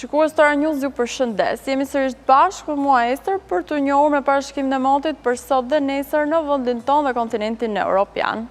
Shikues të News ju përshëndes. Jemi sërish bashkë me mua Ester për të njohur me parashkimin e motit për sot dhe nesër në vendin tonë dhe kontinentin evropian.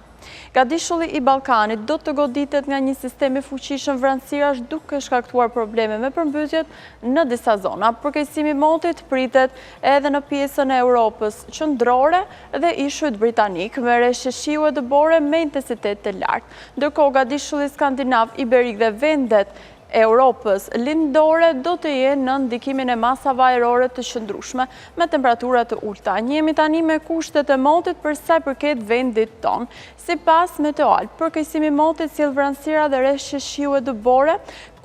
Gadishulli i Ballkanit do të goditet nga një sistem i fuqishëm vranësirash duke shkaktuar probleme me përmbytjet në disa zona. Përkeqësimi i motit pritet edhe në pjesën e Europës qendrore dhe ishujt britanik me rreshje shiu e dëbore me intensitet të lartë. Ndërkohë gadishulli skandinav, iberik dhe vendet e Europës lindore do të jenë në ndikimin e masave ajrore të qëndrueshme me temperatura të ulta. Jemi tani me kushtet e motit për sa i përket vendit tonë. Sipas Meteoalp, përkeqësimi i motit sjell vranësira dhe rreshje shiu e dëbore,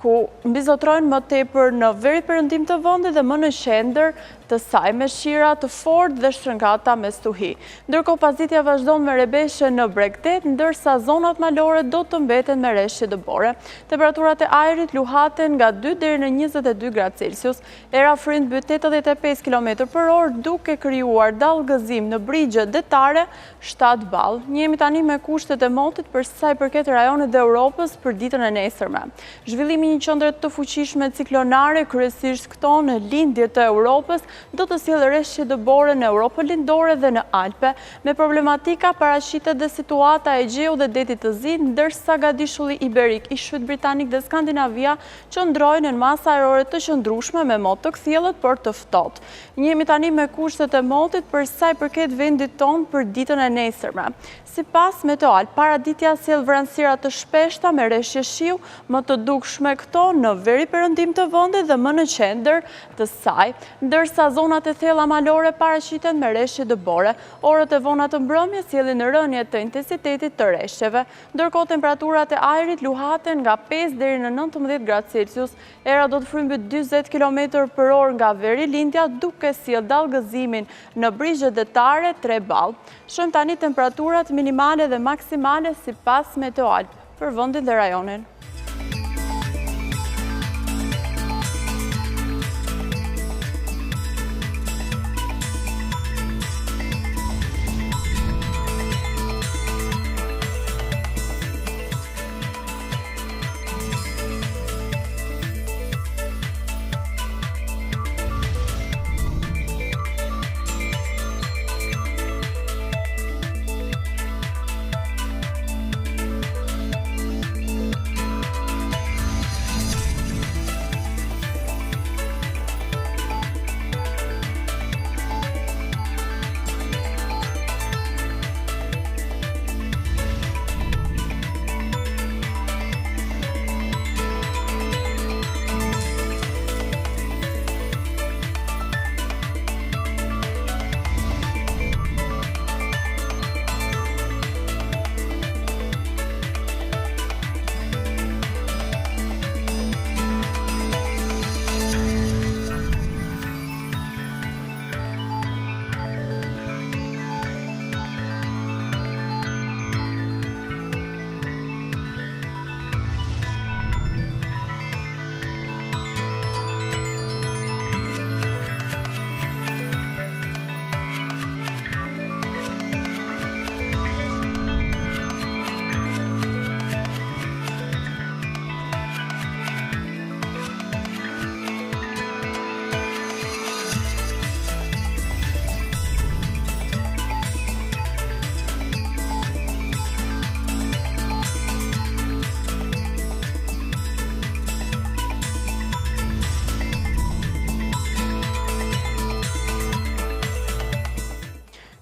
ku mbizotrojnë më tepër në veri perëndim të vendit dhe më në qendër të saj me shira të fortë dhe shtrëngata me stuhi. Ndërkohë pasditia vazhdon me rebeshe në Bregdet, ndërsa zonat malore do të mbeten me rreshje dëbore. Temperaturat e ajrit luhaten nga 2 deri në 22 gradë Celsius. Era frynd mbyt 85 km/orë duke krijuar dallgëzim në brigjet detare 7 ball. Jemi tani me kushtet e motit për sa i përket rajonet e Europës për ditën e nesërme. Zhvillimi i një qendre të fuqishme ciklonare, kryesisht këto në lindje të Europës, do të sjellë rreshje dëbore në Europën lindore dhe në Alpe, me problematika paraqitet dhe situata e Egjeu dhe detit të Zi, ndërsa gadishulli iberik, ishujt britanik dhe Skandinavia qëndrojnë në masa ajrore të qëndrueshme me mot të kthjellët por të ftohtë. Jemi tani me kushtet e motit për sa i përket vendit tonë për ditën e nesërme. Sipas Meteoalp, paraditja sjell vranësira të shpeshta me rreshje shiu, më të dukshme këto në veri perëndim të vendit dhe më në qendër të saj, ndërsa zonat e thella malore paraqiten me rreshje dëbore. Orët e vona të mbrëmjes sjellin rënje të intensitetit të rreshjeve, ndërkohë temperaturat e ajrit luhaten nga 5 deri në 19 gradë Celsius. Era do të frymbyt 40 km/orë nga veri lindja, duke sjellë dallgëzimin në brigjet detare 3 ball. Shohim tani temperaturat minimale dhe maksimale sipas Meteoalp për vendin dhe rajonin.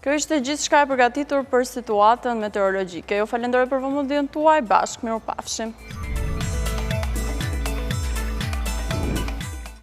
Kjo ishte gjithçka e përgatitur për situatën meteorologjike. Ju falenderoj për vëmendjen tuaj, bashkë mirupafshim.